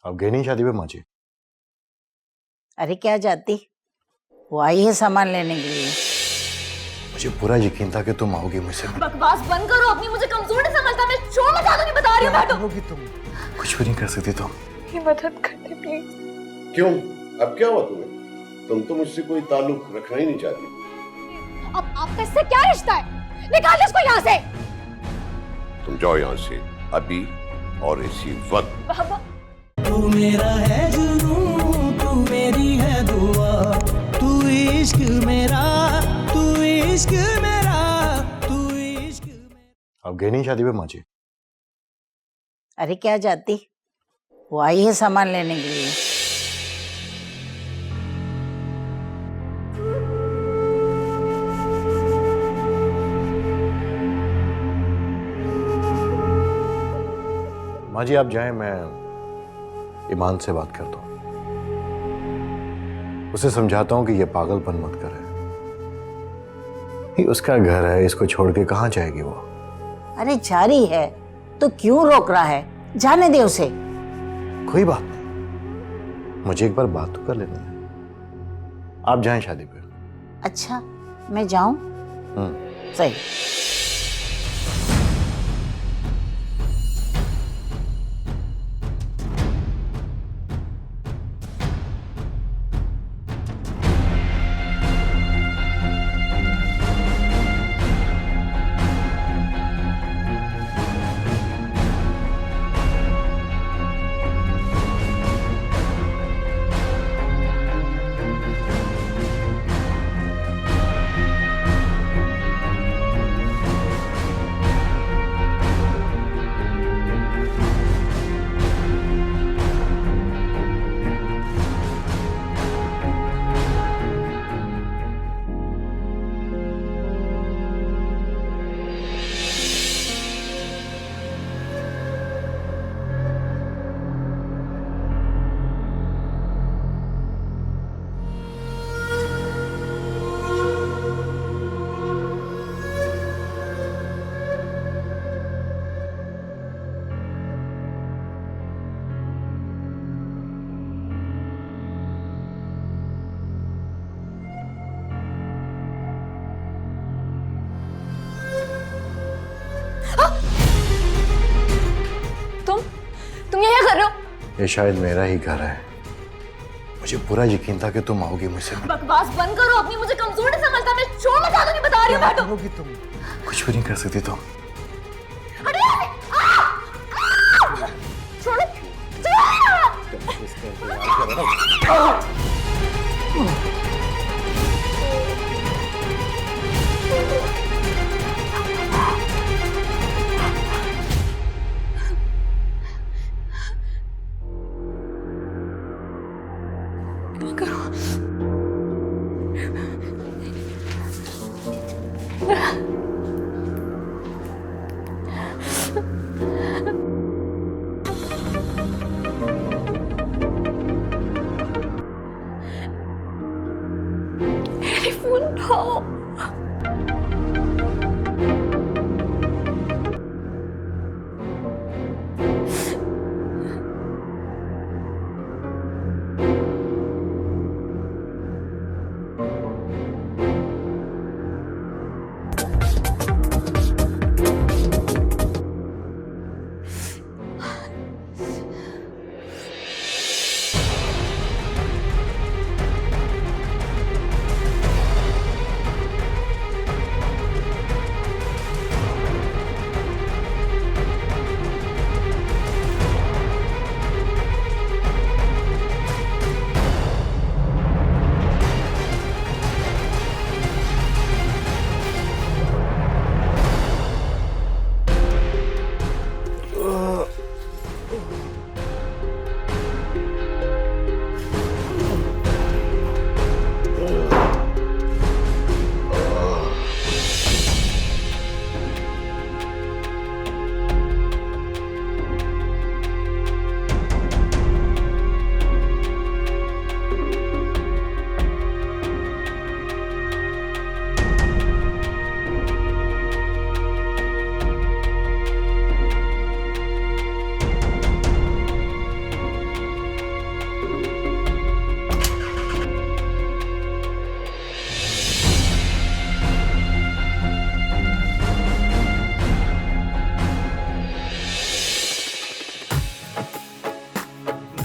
आप गए नहीं शादी पे माँ जी? अरे क्या जाती, वो आई है सामान लेने के लिए। मुझे पूरा यकीन था कि तुम आओगी मुझसे। बकवास बंद करो, अपनी मुझे कमजोर नहीं समझता। मैं छोड़ मचा दूंगी, बता रही हूँ। बैठो। करोगी तुम? कुछ भी नहीं कर सकती तुम। मेरी मदद कर दे प्लीज। क्यों? अब क्या हुआ तुम्हें? तुम तो मुझसे कोई ताल्लुक रखना ही नहीं चाहती। अब आपका इससे क्या रिश्ता है? निकाल इसको यहाँ से। तुम जाओ यहाँ से अभी और इसी वक्त। बाबा तू मेरा है जुनून, तू मेरी है दुआ, तू इश्क मेरा, तू इश्क मेरा, तू इश्क मेरा। आप गए नहीं शादी पे माँ जी? अरे क्या जाती, वो आई है सामान लेने के लिए। माँ जी आप जाएं, मैं ईमान से बात करता हूँ। उसे समझाता हूँ कि ये पागलपन मत करे। ये उसका घर है, इसको छोड़ के कहाँ जाएगी वो? अरे जा रही है तो क्यों रोक रहा है, जाने दे उसे। कोई बात नहीं, मुझे एक बार बात तो कर लेने दें। आप जाएं शादी पे। अच्छा मैं जाऊं? सही। तुम ये क्या कर रहे हो? ये शायद मेरा ही घर है। मुझे पूरा यकीन था कि तुम आओगी मुझसे। बकवास बंद करो, अपनी मुझे कमजोर नहीं समझता। मैं छोड़ मचा दूंगी, बता रही हूँ। बैठो। करोगी तुम? कुछ भी नहीं कर सकती तुम। छोड़ो। फोन उठाओ।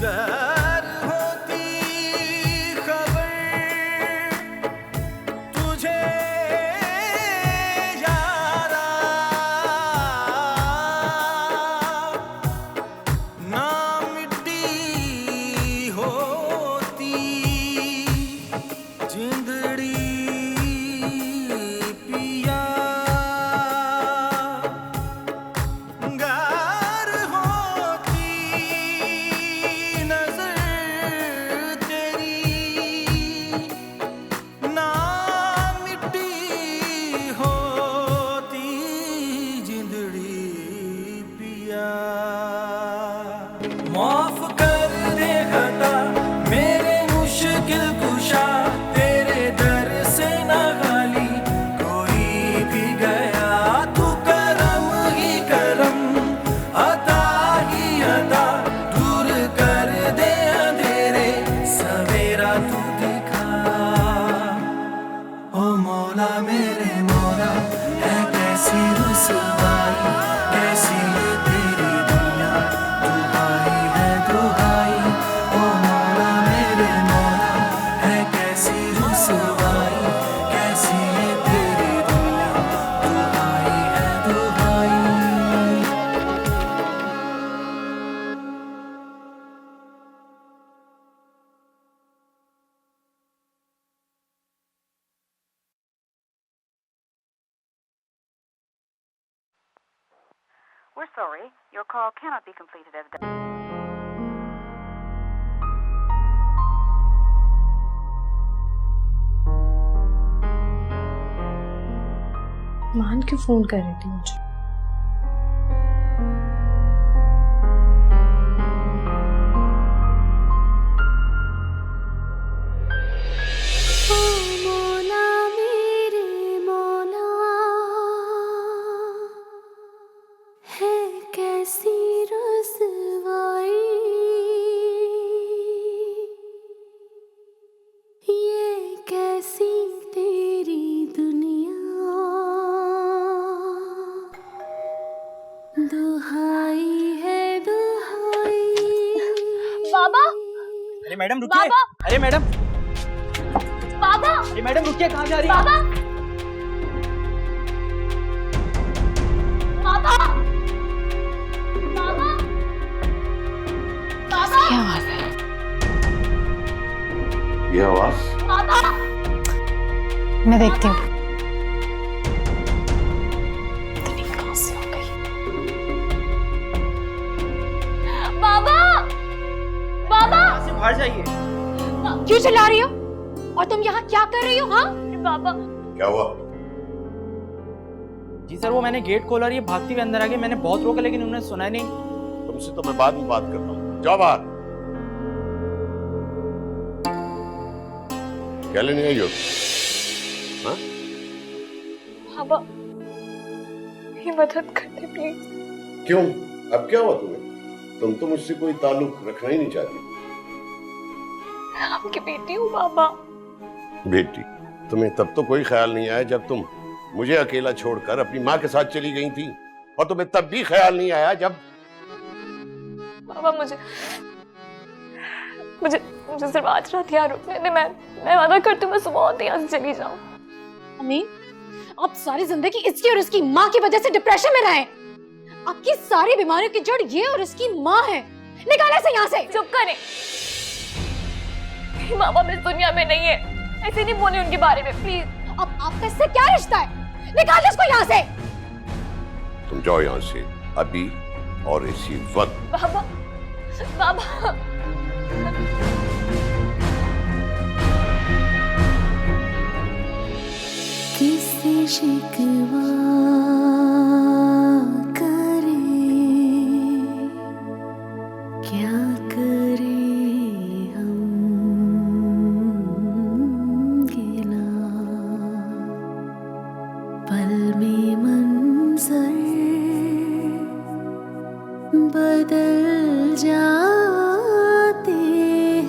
गर होती खबर तुझे यारा, ना मिट्टी होती जिंदड़ी पिया, गार होती नजर तेरी, ना मिट्टी होती जिंदड़ी पिया। माफ कर दे खता मेरे मुश्किल कुशा, तेरे दर से न खाली कोई भी गया, तू करम ही करम अता ही अता, दूर कर दे अंधेरे सवेरा तू दिखा। ओ मौला मेरे मौला है कैसी रुसवाई, कैसी है तेरी दुनिया, दुहाई है दुहाई। ओ मौला मेरे मौला है कैसी रुसवाई, कैसी है तेरी दुनिया, दुहाई है दुहाई। We're sorry, your call cannot be completed as मान क्यों फोन कर रही थी मुझे? मौला मेरे मौला है कैसी रुसवाई, ये कैसी तेरी दुनिया, दुहाई है दुहाई। बाबा, अरे मैडम रुकिए। बाबा! अरे मैडम, बाबा, अरे मैडम रुकिए, कहाँ जा रही हैं? बाबा, बाबा, बाबा, बाबा, क्या आवाज है? ये आवाज बाबा, मैं देखती हूँ। पता नहीं कहाँ से आ गई। बाबा, बाबा, यहाँ से बाहर जाइए। क्यों चिल्ला रही हो? और तुम यहाँ क्या कर रही हो? हाँ, बाबा, क्या हुआ? जी सर, वो मैंने गेट खोला और ये भागती हुई अंदर आ गई। मैंने बहुत रोका लेकिन उन्होंने सुना ही नहीं। तुमसे तो मैं बाद में बात करता हूँ, जाओ बाहर। क्या लेने आई हो? हाँ? बाबा, मेरी मदद कर दे प्लीज। क्यों? अब क्या हुआ तुम्हें? तुम तो मुझसे कोई ताल्लुक रखना ही नहीं चाहती। आपकी बेटी हूँ बाबा। बेटी? तुम्हें तब तो कोई ख्याल नहीं आया जब तुम मुझे अकेला छोड़कर अपनी माँ के साथ चली गई थी, और तुम्हें तब भी ख्याल नहीं आया जब बाबा मुझे मुझे मुझे सिर्फ आज रात यहाँ रुकने दे। मैं वादा करती हूँ मैं सुबह होते यहाँ से चली जाऊँ। अम्मी, आप सारी जिंदगी इसकी और इसकी माँ की वजह से डिप्रेशन में रहे। आपकी सारी बीमारियों की जड़ ये और इसकी माँ है। निकाले से यहाँ से। चुप करें। मेरी माँ बाप इस दुनिया में नहीं है, ऐसे नहीं बोले उनके बारे में प्लीज। अब आपका इससे क्या रिश्ता है? निकाल इसको यहाँ से। तुम जाओ यहाँ से अभी और इसी वक्त। बाबा, बाबा, किससे शिकवा करे, क्या करे हम गिला, पल में मंजर बदल जाते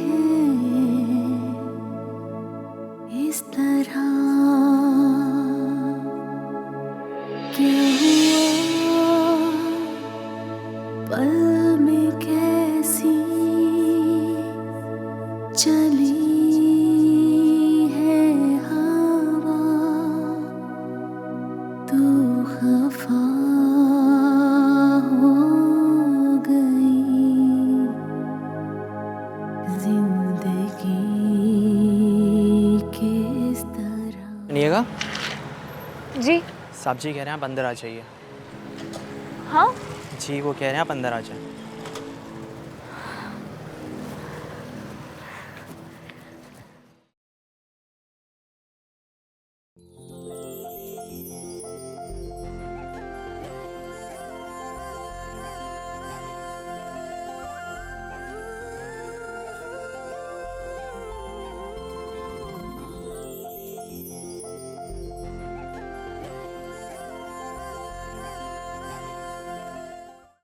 हैं इस तरह। साहब जी कह रहे हैं आप अंदर आ जाइए। हाँ जी वो कह रहे हैं आप अंदर आ जाएं।